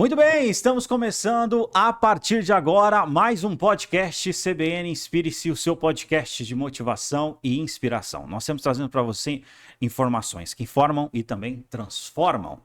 Muito bem, estamos começando a partir de agora mais um podcast CBN Inspire-se, o seu podcast de motivação e inspiração. Nós estamos trazendo para você informações que informam e também transformam.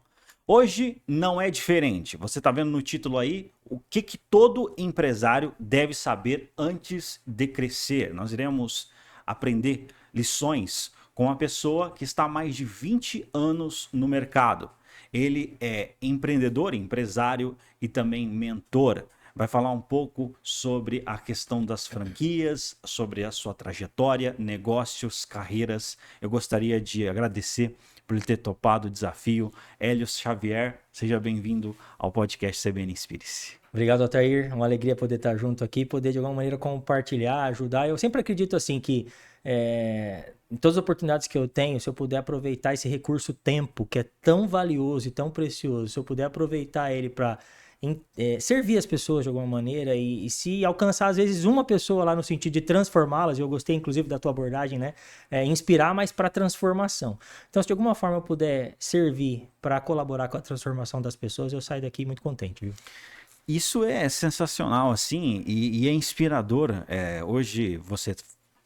Hoje não é diferente. Você está vendo no título aí o que todo empresário deve saber antes de crescer. Nós iremos aprender lições com uma pessoa que está há mais de 20 anos no mercado. Ele é empreendedor, empresário e também mentor. Vai falar um pouco sobre a questão das franquias, sobre a sua trajetória, negócios, carreiras. Eu gostaria de agradecer por ele ter topado o desafio. Hélio Xavier, seja bem-vindo ao podcast CBN Inspire-se. Obrigado, Altair. Uma alegria poder estar junto aqui, poder de alguma maneira compartilhar, ajudar. Eu sempre acredito assim que em todas as oportunidades que eu tenho, se eu puder aproveitar esse recurso tempo, que é tão valioso e tão precioso, se eu puder aproveitar ele para servir as pessoas de alguma maneira e se alcançar às vezes uma pessoa lá no sentido de transformá-las, eu gostei inclusive da tua abordagem, né? Inspirar, mas para transformação. Então, se de alguma forma eu puder servir para colaborar com a transformação das pessoas, eu saio daqui muito contente, viu? Isso é sensacional, assim, e é inspirador. Hoje você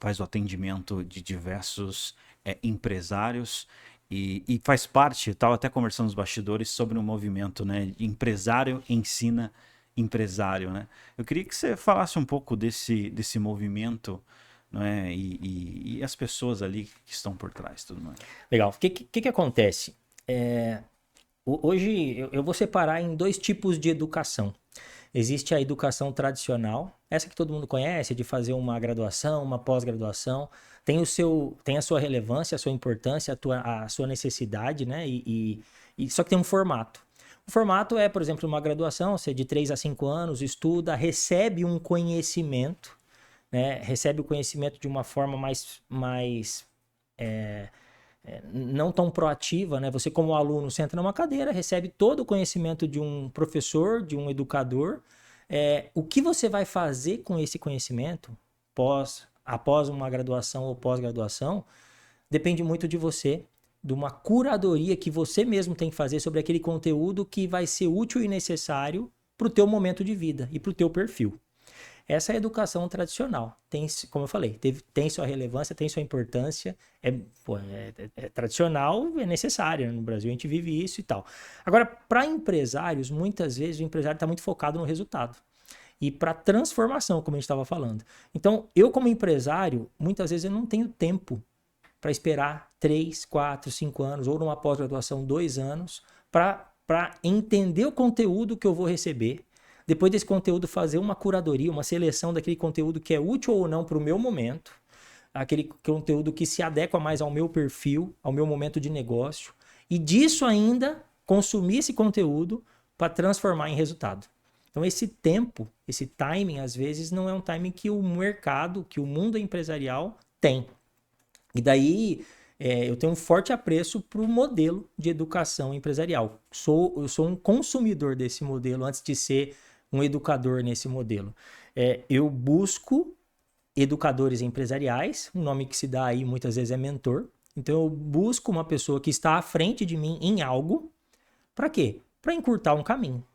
faz o atendimento de diversos empresários e faz parte, estava até conversando nos bastidores sobre um movimento, né? Empresário ensina empresário, né? Eu queria que você falasse um pouco desse movimento, não é? E as pessoas ali que estão por trás, tudo mais. Legal. O que acontece? Hoje eu vou separar em dois tipos de educação. Existe a educação tradicional, essa que todo mundo conhece, de fazer uma graduação, uma pós-graduação, tem a sua relevância, a sua importância, a sua necessidade, né? Só que tem um formato. O formato é, por exemplo, uma graduação, você de 3 a 5 anos, estuda, recebe um conhecimento, né? Recebe o conhecimento de uma forma mais não tão proativa, né? Você como aluno senta numa cadeira, recebe todo o conhecimento de um professor, de um educador. O que você vai fazer com esse conhecimento após uma graduação ou pós-graduação depende muito de você, de uma curadoria que você mesmo tem que fazer sobre aquele conteúdo que vai ser útil e necessário para o teu momento de vida e para o teu perfil. Essa é a educação tradicional. Tem, como eu falei, tem sua relevância, tem sua importância. É tradicional, é necessária. No Brasil a gente vive isso e tal. Agora, para empresários, muitas vezes o empresário está muito focado no resultado. E para transformação, como a gente estava falando. Então, eu como empresário, muitas vezes eu não tenho tempo para esperar 3, 4, 5 anos, ou numa pós-graduação 2 anos, para entender o conteúdo que eu vou receber. Depois desse conteúdo, fazer uma curadoria, uma seleção daquele conteúdo que é útil ou não para o meu momento, aquele conteúdo que se adequa mais ao meu perfil, ao meu momento de negócio, e disso ainda consumir esse conteúdo para transformar em resultado. Então esse tempo, esse timing, às vezes não é um timing que o mercado, que o mundo empresarial tem. E daí eu tenho um forte apreço para o modelo de educação empresarial. Eu sou um consumidor desse modelo antes de ser um educador nesse modelo. Eu busco educadores empresariais, um nome que se dá aí muitas vezes é mentor. Então eu busco uma pessoa que está à frente de mim em algo. Para quê? Para encurtar um caminho.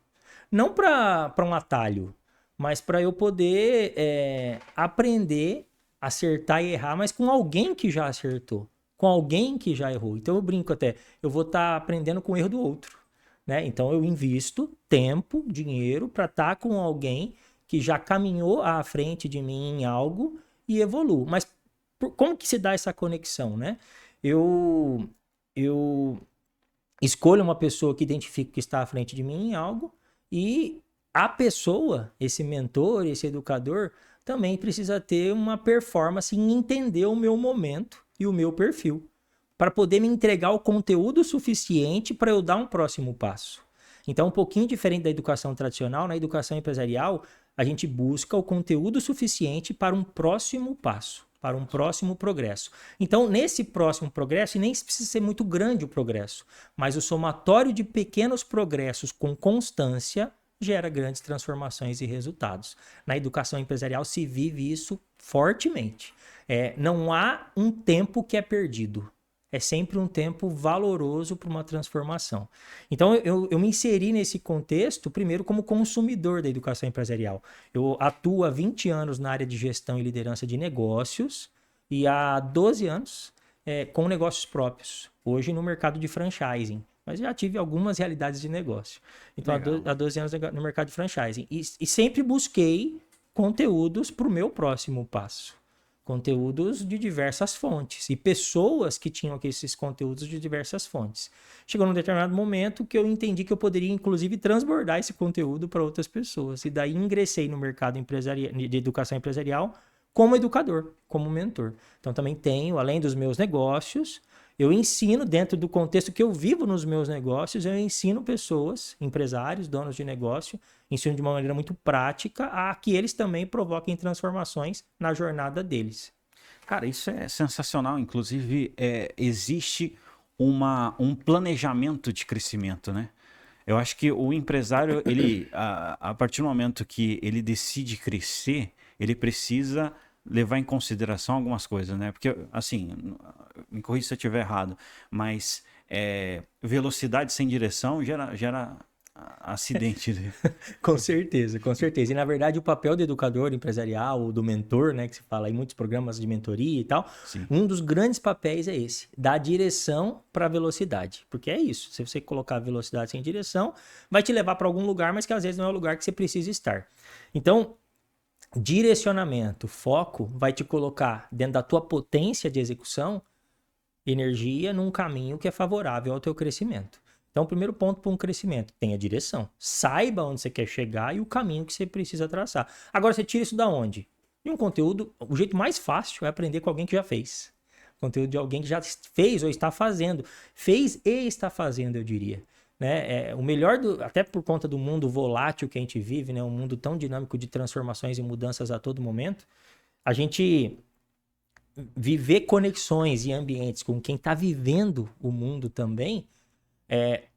Não para um atalho, mas para eu poder aprender, acertar e errar, mas com alguém que já acertou, com alguém que já errou. Então eu brinco até, eu vou estar aprendendo com o erro do outro. Né? Então eu invisto tempo, dinheiro para estar com alguém que já caminhou à frente de mim em algo e evoluo. Mas como que se dá essa conexão? Né? Eu escolho uma pessoa que identifico que está à frente de mim em algo e a pessoa, esse mentor, esse educador, também precisa ter uma performance em entender o meu momento e o meu perfil, para poder me entregar o conteúdo suficiente para eu dar um próximo passo. Então, um pouquinho diferente da educação tradicional, na educação empresarial, a gente busca o conteúdo suficiente para um próximo passo, para um próximo progresso. Então, nesse próximo progresso, e nem precisa ser muito grande o progresso, mas o somatório de pequenos progressos com constância gera grandes transformações e resultados. Na educação empresarial se vive isso fortemente. Não há um tempo que é perdido. é sempre um tempo valoroso para uma transformação. Então, eu me inseri nesse contexto, primeiro, como consumidor da educação empresarial. Eu atuo há 20 anos na área de gestão e liderança de negócios e há 12 anos com negócios próprios. Hoje no mercado de franchising. Mas já tive algumas realidades de negócio. Então, há 12 anos no mercado de franchising. E sempre busquei conteúdos para o meu próximo passo. Conteúdos de diversas fontes. E pessoas que tinham esses conteúdos de diversas fontes. Chegou num determinado momento que eu entendi que eu poderia, inclusive, transbordar esse conteúdo para outras pessoas. E daí ingressei no mercado de educação empresarial como educador, como mentor. Então, também tenho, além dos meus negócios... Eu ensino, dentro do contexto que eu vivo nos meus negócios, eu ensino pessoas, empresários, donos de negócio, ensino de uma maneira muito prática a que eles também provoquem transformações na jornada deles. Cara, isso é sensacional. Inclusive, existe um planejamento de crescimento, né? Eu acho que o empresário, ele, a partir do momento que ele decide crescer, ele precisa levar em consideração algumas coisas, né? Porque, assim, me corrija se eu estiver errado, mas velocidade sem direção gera acidente. Né? Com certeza, com certeza. E, na verdade, o papel do educador empresarial, ou do mentor, né, que se fala em muitos programas de mentoria e tal, Sim. Um dos grandes papéis é esse, dar direção para a velocidade. Porque é isso, se você colocar velocidade sem direção, vai te levar para algum lugar, mas que às vezes não é o lugar que você precisa estar. Então, direcionamento, foco, vai te colocar dentro da tua potência de execução, energia num caminho que é favorável ao teu crescimento. Então, o primeiro ponto para um crescimento, tenha direção. Saiba onde você quer chegar e o caminho que você precisa traçar. Agora, você tira isso da onde? E um conteúdo, o jeito mais fácil é aprender com alguém que já fez. Conteúdo de alguém que já fez ou está fazendo. Fez e está fazendo, eu diria. Né? O melhor, até por conta do mundo volátil que a gente vive, né? Um mundo tão dinâmico de transformações e mudanças a todo momento, a gente viver conexões e ambientes com quem está vivendo o mundo também,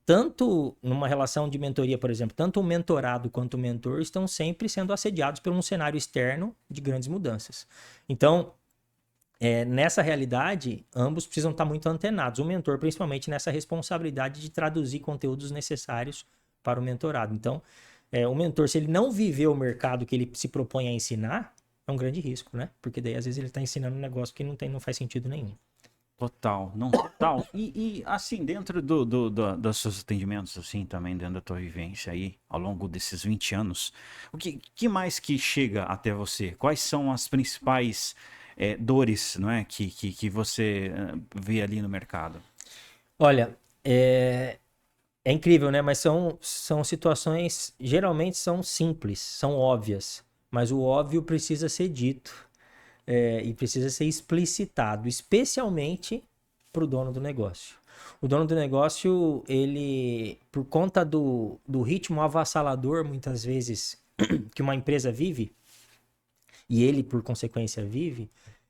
tanto numa relação de mentoria, por exemplo, tanto o mentorado quanto o mentor estão sempre sendo assediados por um cenário externo de grandes mudanças. Então, nessa realidade, ambos precisam estar muito antenados. O mentor, principalmente, nessa responsabilidade de traduzir conteúdos necessários para o mentorado. Então, o mentor, se ele não viver o mercado que ele se propõe a ensinar, é um grande risco, né? Porque daí, às vezes, ele está ensinando um negócio que não faz sentido nenhum. Total, não, total. E assim, dentro dos seus atendimentos, assim, também dentro da tua vivência aí, ao longo desses 20 anos, o que mais que chega até você? Quais são as principais dores, não é, que você vê ali no mercado? Olha, é incrível, né? Mas são situações, geralmente são simples, são óbvias, mas o óbvio precisa ser dito. E precisa ser explicitado, especialmente para o dono do negócio. O dono do negócio, ele, por conta do ritmo avassalador, muitas vezes, que uma empresa vive, e ele, por consequência, vive,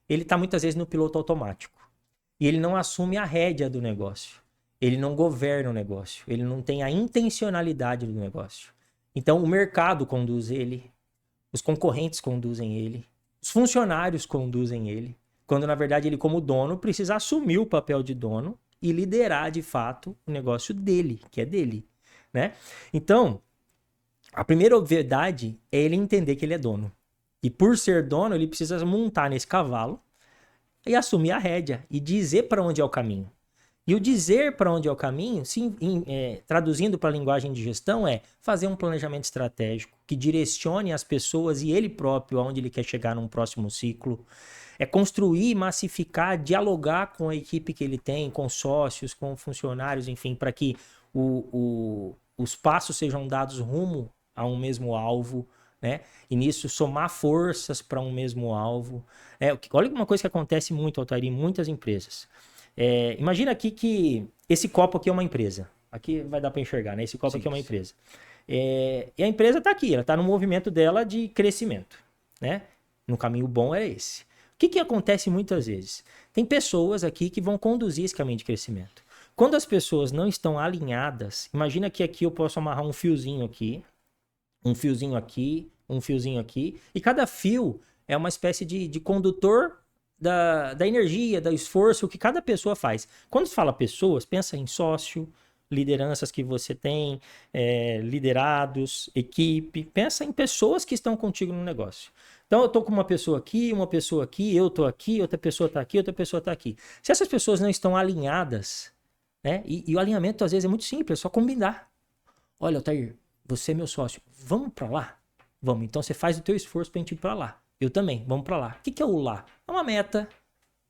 ele está muitas vezes no piloto automático. E ele não assume a rédea do negócio. Ele não governa o negócio. Ele não tem a intencionalidade do negócio. Então, o mercado conduz ele, os concorrentes conduzem ele, os funcionários conduzem ele, quando na verdade ele, como dono, precisa assumir o papel de dono e liderar de fato o negócio dele, que é dele, né? Então, a primeira obviedade é ele entender que ele é dono. E por ser dono, ele precisa montar nesse cavalo e assumir a rédea e dizer para onde é o caminho. E o dizer para onde é o caminho, traduzindo para a linguagem de gestão, é fazer um planejamento estratégico que direcione as pessoas e ele próprio aonde ele quer chegar num próximo ciclo. É construir, massificar, dialogar com a equipe que ele tem, com sócios, com funcionários, enfim, para que os passos sejam dados rumo a um mesmo alvo, né? E nisso somar forças para um mesmo alvo. Olha uma coisa que acontece muito, Altair, em muitas empresas. Imagina aqui que esse copo aqui é uma empresa. Aqui vai dar para enxergar, né? Esse copo aqui é uma empresa. E a empresa está aqui, ela está no movimento dela de crescimento, né? No caminho bom é esse. O que acontece muitas vezes? Tem pessoas aqui que vão conduzir esse caminho de crescimento. Quando as pessoas não estão alinhadas, imagina que aqui eu posso amarrar um fiozinho aqui, um fiozinho aqui, um fiozinho aqui, e cada fio é uma espécie de condutor da energia, do esforço que cada pessoa faz. Quando se fala pessoas, pensa em sócio, lideranças que você tem, liderados, equipe. Pensa em pessoas que estão contigo no negócio. Então, eu estou com uma pessoa aqui, eu estou aqui, outra pessoa está aqui, outra pessoa está aqui. Se essas pessoas não estão alinhadas, né? E o alinhamento, às vezes, é muito simples, é só combinar. Olha, Altair, você é meu sócio, vamos para lá? Vamos, então você faz o teu esforço para a gente ir para lá. Eu também, vamos para lá. O que é o lá? É uma meta,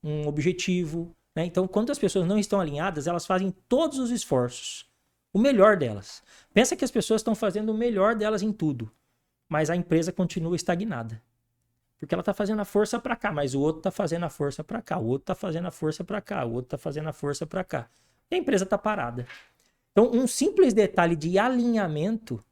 um objetivo, né? Então, quando as pessoas não estão alinhadas, elas fazem todos os esforços, o melhor delas. Pensa que as pessoas estão fazendo o melhor delas em tudo, mas a empresa continua estagnada. Porque ela está fazendo a força para cá, mas o outro está fazendo a força para cá, o outro está fazendo a força para cá, o outro está fazendo a força para cá. E a empresa está parada. Então, um simples detalhe de alinhamento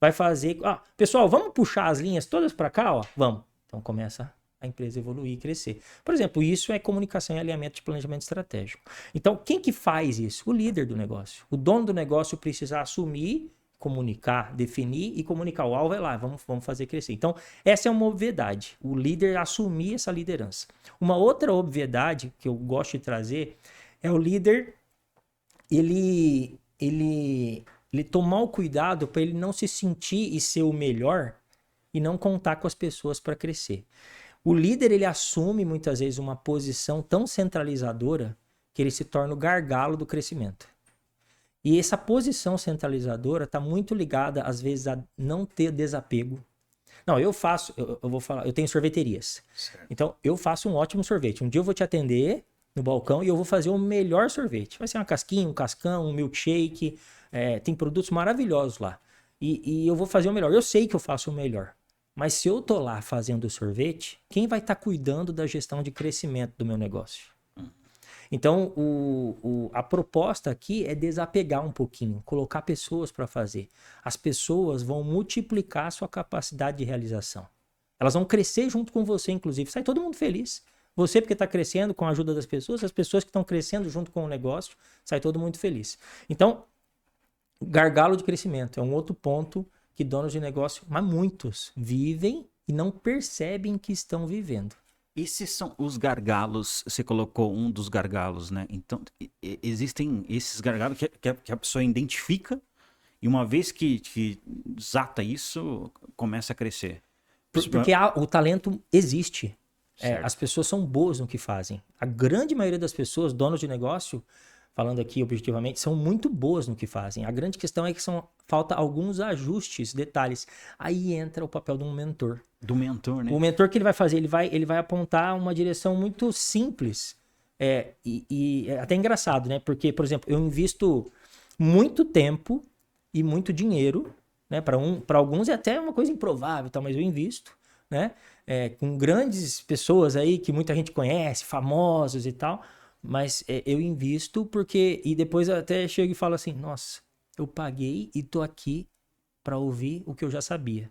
vai fazer... pessoal, vamos puxar as linhas todas para cá? Ó? Vamos. Então, começa a empresa evoluir e crescer. Por exemplo, isso é comunicação e alinhamento de planejamento estratégico. Então, quem que faz isso? O líder do negócio. O dono do negócio precisa assumir, comunicar, definir e comunicar. O alvo é lá, vamos fazer crescer. Então, essa é uma obviedade. O líder assumir essa liderança. Uma outra obviedade que eu gosto de trazer é o líder, ele tomar o cuidado para ele não se sentir e ser o melhor e não contar com as pessoas para crescer. O líder, ele assume muitas vezes uma posição tão centralizadora que ele se torna o gargalo do crescimento. E essa posição centralizadora está muito ligada, às vezes, a não ter desapego. Não, eu vou falar, eu tenho sorveterias. Certo. Então, eu faço um ótimo sorvete. Um dia eu vou te atender no balcão e eu vou fazer o melhor sorvete. Vai ser uma casquinha, um cascão, um milkshake. Tem produtos maravilhosos lá. E eu vou fazer o melhor. Eu sei que eu faço o melhor. Mas se eu tô lá fazendo o sorvete, quem vai estar cuidando da gestão de crescimento do meu negócio? Então, a proposta aqui é desapegar um pouquinho, colocar pessoas para fazer. As pessoas vão multiplicar a sua capacidade de realização. Elas vão crescer junto com você, inclusive. Sai todo mundo feliz. Você porque está crescendo com a ajuda das pessoas, as pessoas que estão crescendo junto com o negócio, sai todo mundo feliz. Então, gargalo de crescimento é um outro ponto que donos de negócio, mas muitos, vivem e não percebem que estão vivendo. Esses são os gargalos, você colocou um dos gargalos, né? Então, existem esses gargalos que a pessoa identifica e uma vez que desata isso, começa a crescer. Porque o talento existe. As pessoas são boas no que fazem. A grande maioria das pessoas, donos de negócio, falando aqui objetivamente, são muito boas no que fazem. A grande questão é que falta alguns ajustes, detalhes. Aí entra o papel de um mentor. Do mentor, né? O mentor que ele vai fazer, ele vai apontar uma direção muito simples. E é até engraçado, né? Porque, por exemplo, eu invisto muito tempo e muito dinheiro, né? Para alguns é até uma coisa improvável, tá? Mas eu invisto, né? Com grandes pessoas aí que muita gente conhece, famosos e tal. Mas eu invisto porque... E depois eu até chego e falo assim, nossa, eu paguei e tô aqui para ouvir o que eu já sabia.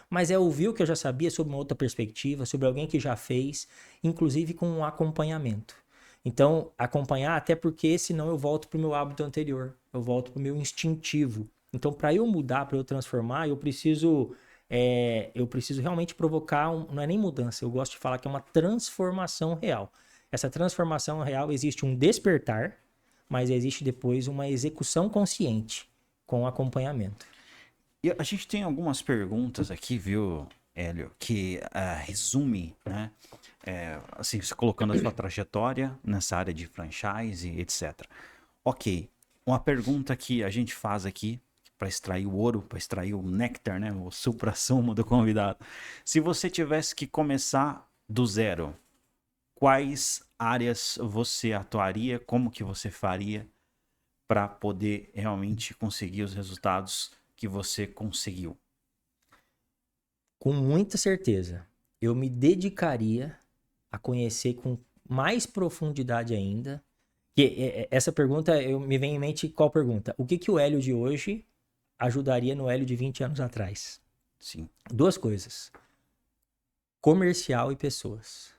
Mas é ouvir o que eu já sabia sobre uma outra perspectiva, sobre alguém que já fez, inclusive com um acompanhamento. Então, acompanhar, até porque senão eu volto para o meu hábito anterior, eu volto para o meu instintivo. Então, para eu mudar, para eu transformar, eu preciso realmente provocar, não é nem mudança, eu gosto de falar que é uma transformação real. Essa transformação real existe um despertar, mas existe depois uma execução consciente com acompanhamento. E a gente tem algumas perguntas aqui, viu, Hélio, que resume, né, assim, você colocando a sua trajetória nessa área de franchise, etc. Ok, uma pergunta que a gente faz aqui para extrair o ouro, para extrair o néctar, né, o supra-sumo do convidado. Se você tivesse que começar do zero, quais áreas você atuaria, como que você faria para poder realmente conseguir os resultados que você conseguiu? Com muita certeza, eu me dedicaria a conhecer com mais profundidade ainda. Essa pergunta, me vem em mente qual pergunta? O que o Hélio de hoje ajudaria no Hélio de 20 anos atrás? Sim. Duas coisas. Comercial e pessoas.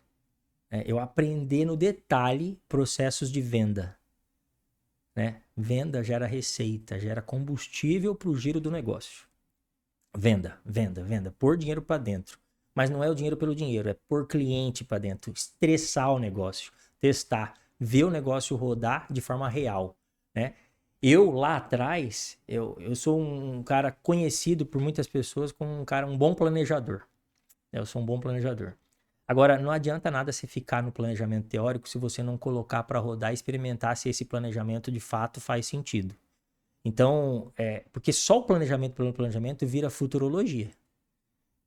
Eu aprender no detalhe processos de venda. Né? Venda gera receita, gera combustível para o giro do negócio. Venda. Pôr dinheiro para dentro. Mas não é o dinheiro pelo dinheiro, é pôr cliente para dentro, estressar o negócio, testar, ver o negócio rodar de forma real, né? Eu, lá atrás, eu sou um cara conhecido por muitas pessoas como um bom planejador. Eu sou um bom planejador. Agora, não adianta nada você ficar no planejamento teórico se você não colocar para rodar e experimentar se esse planejamento de fato faz sentido. Então, porque só o planejamento pelo planejamento vira futurologia.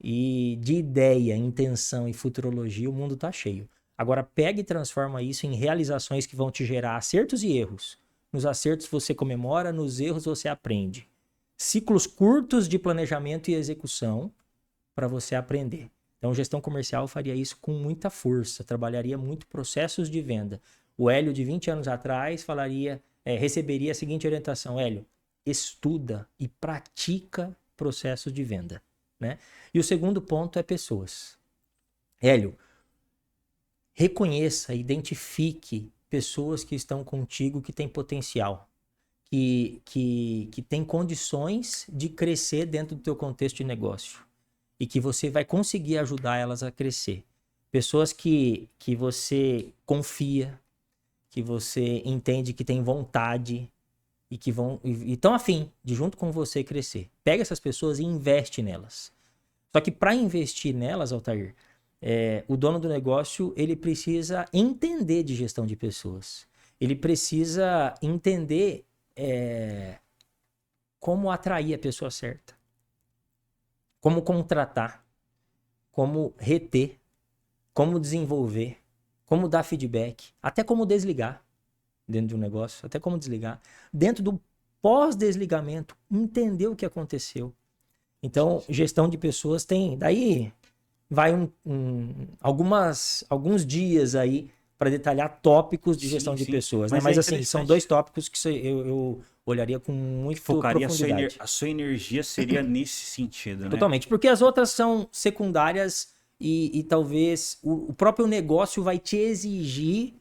E de ideia, intenção e futurologia, o mundo está cheio. Agora, pega e transforma isso em realizações que vão te gerar acertos e erros. Nos acertos você comemora, nos erros você aprende. Ciclos curtos de planejamento e execução para você aprender. Então, gestão comercial faria isso com muita força, trabalharia muito processos de venda. O Hélio, de 20 anos atrás, receberia a seguinte orientação: Hélio, estuda e pratica processos de venda. Né? E o segundo ponto é pessoas. Hélio, reconheça, identifique pessoas que estão contigo, que têm potencial, que têm condições de crescer dentro do teu contexto de negócio e que você vai conseguir ajudar elas a crescer. Pessoas que você confia, que você entende que tem vontade e que estão afim de, junto com você, crescer. Pega essas pessoas e investe nelas. Só que para investir nelas, Altair, o dono do negócio ele precisa entender de gestão de pessoas. Ele precisa entender como atrair a pessoa certa, como contratar, como reter, como desenvolver, como dar feedback, até como desligar dentro de um negócio, até como desligar. Dentro do pós-desligamento, entender o que aconteceu. Então, gestão de pessoas tem... Daí vai alguns dias aí para detalhar tópicos de gestão de pessoas. Mas assim, são 2 tópicos que eu olharia com muito profundidade. A sua energia seria nesse sentido, né? Totalmente, porque as outras são secundárias e talvez o próprio negócio vai te exigir...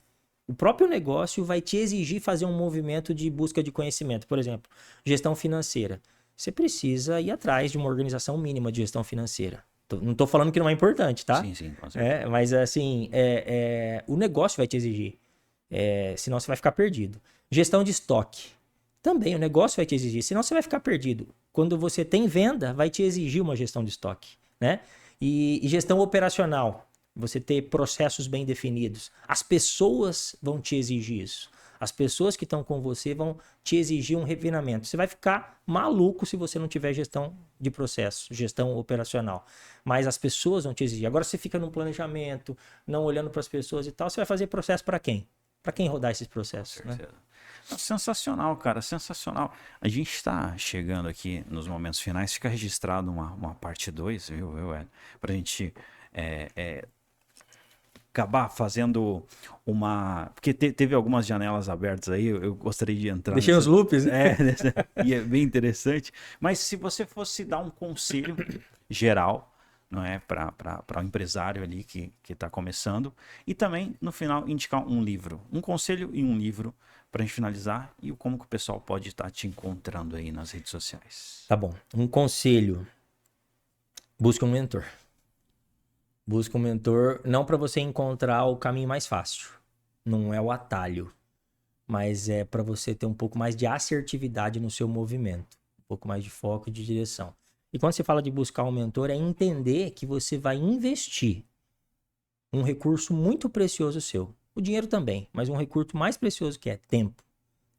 O próprio negócio vai te exigir fazer um movimento de busca de conhecimento. Por exemplo, gestão financeira. Você precisa ir atrás de uma organização mínima de gestão financeira. Não estou falando que não é importante, tá? Sim, com certeza. Mas assim, o negócio vai te exigir. Senão você vai ficar perdido. Gestão de estoque. Também o negócio vai te exigir, senão você vai ficar perdido. Quando você tem venda, vai te exigir uma gestão de estoque, né? E gestão operacional. Você ter processos bem definidos. As pessoas vão te exigir isso. As pessoas que estão com você vão te exigir um refinamento. Você vai ficar maluco se você não tiver gestão de processo, gestão operacional. Mas as pessoas vão te exigir. Agora você fica num planejamento, não olhando para as pessoas e tal, você vai fazer processo para quem? Para quem rodar esses processos, né? Sensacional, cara, sensacional. A gente está chegando aqui nos momentos finais, fica registrado uma parte 2, viu, Hélio? Para a gente... acabar fazendo uma... Porque teve algumas janelas abertas aí, eu gostaria de entrar... Deixei os loops, né? E é bem interessante. Mas se você fosse dar um conselho geral, não é, para o empresário ali que está começando, e também, no final, indicar um livro. Um conselho e um livro para a gente finalizar, e como que o pessoal pode estar te encontrando aí nas redes sociais. Tá bom. Um conselho. Busca um mentor. Busca um mentor, não para você encontrar o caminho mais fácil. Não é o atalho. Mas é para você ter um pouco mais de assertividade no seu movimento. Um pouco mais de foco e de direção. E quando você fala de buscar um mentor, é entender que você vai investir um recurso muito precioso seu. O dinheiro também, mas um recurso mais precioso que é tempo.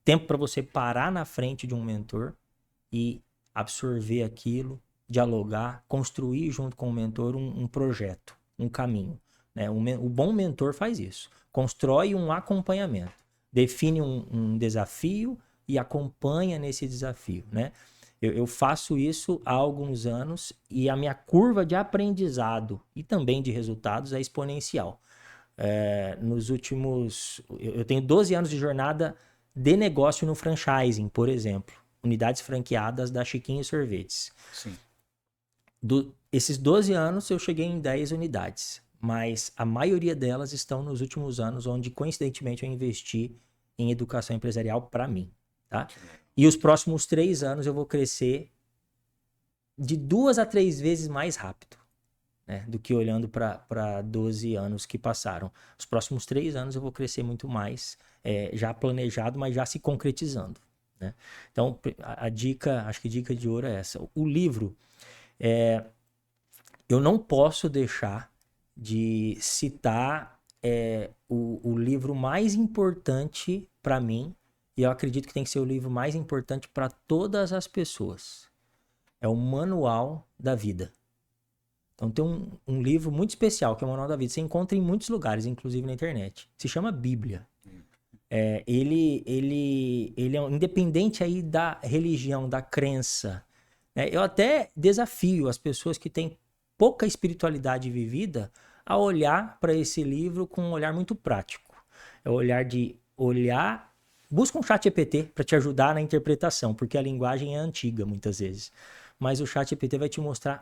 Tempo para você parar na frente de um mentor e absorver aquilo, dialogar, construir junto com o mentor um projeto, um caminho. Né? O bom mentor faz isso. Constrói um acompanhamento. Define um desafio e acompanha nesse desafio. Né? Eu faço isso há alguns anos e a minha curva de aprendizado e também de resultados é exponencial. Nos últimos... Eu tenho 12 anos de jornada de negócio no franchising, por exemplo. Unidades franqueadas da Chiquinho Sorvetes. Sim. Esses 12 anos eu cheguei em 10 unidades, mas a maioria delas estão nos últimos anos, onde coincidentemente eu investi em educação empresarial para mim. Tá? E os próximos 3 anos eu vou crescer de 2 a 3 vezes mais rápido. né, do que olhando para 12 anos que passaram. Os próximos 3 anos eu vou crescer muito mais, já planejado, mas já se concretizando, né? Então, a dica, acho que dica de ouro é essa. O livro, eu não posso deixar de citar o livro mais importante para mim, e eu acredito que tem que ser o livro mais importante para todas as pessoas. É o Manual da Vida. Então tem um livro muito especial, que é o Manual da Vida. Você encontra em muitos lugares, inclusive na internet. Se chama Bíblia. Ele é independente aí da religião, da crença. Eu até desafio as pessoas que têm pouca espiritualidade vivida a olhar para esse livro com um olhar muito prático. É o olhar de olhar... Busca um ChatGPT para te ajudar na interpretação, porque a linguagem é antiga muitas vezes. Mas o ChatGPT vai te mostrar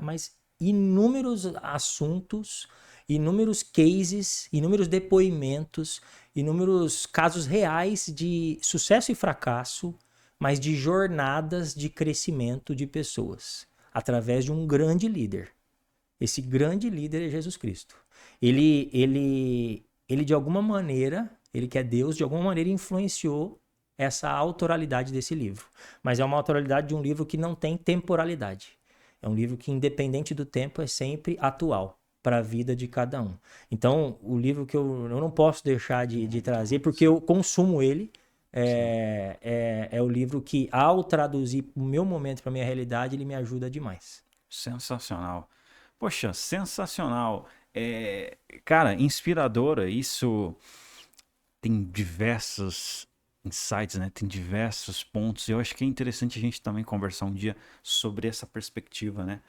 inúmeros assuntos, inúmeros cases, inúmeros depoimentos, inúmeros casos reais de sucesso e fracasso, mas de jornadas de crescimento de pessoas, através de um grande líder. Esse grande líder é Jesus Cristo. Ele de alguma maneira, ele que é Deus, de alguma maneira influenciou essa autoralidade desse livro. Mas é uma autoralidade de um livro que não tem temporalidade. É um livro que, independente do tempo, é sempre atual para a vida de cada um. Então, o livro que eu não posso deixar de trazer, porque eu consumo ele, é o livro que, ao traduzir o meu momento para a minha realidade, ele me ajuda demais. Sensacional. Poxa, sensacional. Cara, inspiradora. Isso tem diversos insights, né? Tem diversos pontos. Eu acho que é interessante a gente também conversar um dia sobre essa perspectiva, né?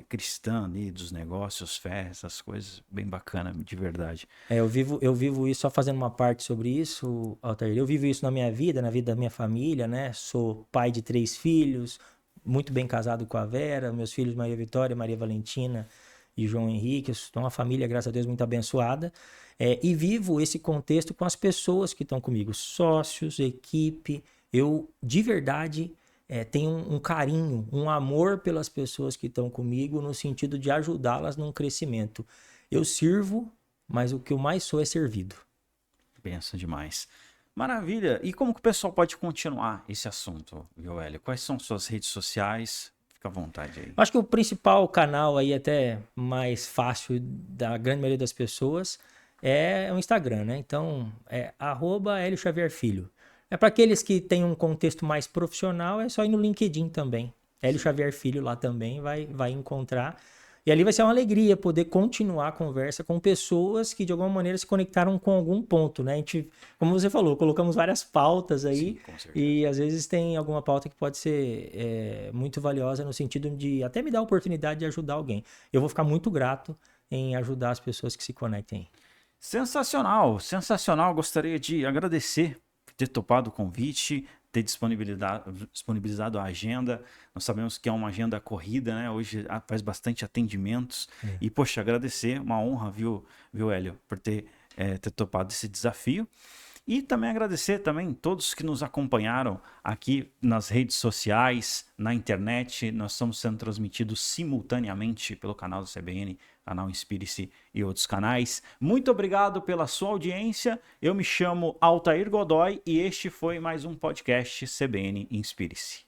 Cristã ali, dos negócios, fé, essas coisas, bem bacana, de verdade. Eu vivo isso, só fazendo uma parte sobre isso, Altair. Eu vivo isso na minha vida, na vida da minha família, né? Sou pai de 3 filhos, muito bem casado com a Vera, meus filhos Maria Vitória, Maria Valentina e João Henrique. Estou uma família, graças a Deus, muito abençoada. E vivo esse contexto com as pessoas que estão comigo, sócios, equipe. Eu, de verdade, tenho um carinho, um amor pelas pessoas que estão comigo, no sentido de ajudá-las num crescimento. Eu sirvo, mas o que eu mais sou é servido. Benção demais. Maravilha. E como que o pessoal pode continuar esse assunto, Joelio? Quais são suas redes sociais? Fica à vontade aí. Acho que o principal canal aí, até mais fácil da grande maioria das pessoas, é o Instagram, né? Então, @Hélio Xavier Filho. Para aqueles que têm um contexto mais profissional, é só ir no LinkedIn também. Hélio Xavier Filho lá também vai encontrar. E ali vai ser uma alegria poder continuar a conversa com pessoas que de alguma maneira se conectaram com algum ponto, né? A gente, como você falou, colocamos várias pautas aí. Sim, com certeza. E às vezes tem alguma pauta que pode ser muito valiosa no sentido de até me dar a oportunidade de ajudar alguém. Eu vou ficar muito grato em ajudar as pessoas que se conectem. Sensacional, sensacional. Gostaria de agradecer por ter topado o convite, ter disponibilizado a agenda. Nós sabemos que é uma agenda corrida, né? Hoje faz bastante atendimentos. E, poxa, agradecer, uma honra, viu Hélio, por ter topado esse desafio. E também agradecer também todos que nos acompanharam aqui nas redes sociais, na internet. Nós estamos sendo transmitidos simultaneamente pelo canal do CBN, canal Inspire-se e outros canais. Muito obrigado pela sua audiência. Eu me chamo Altair Godoy e este foi mais um podcast CBN Inspire-se.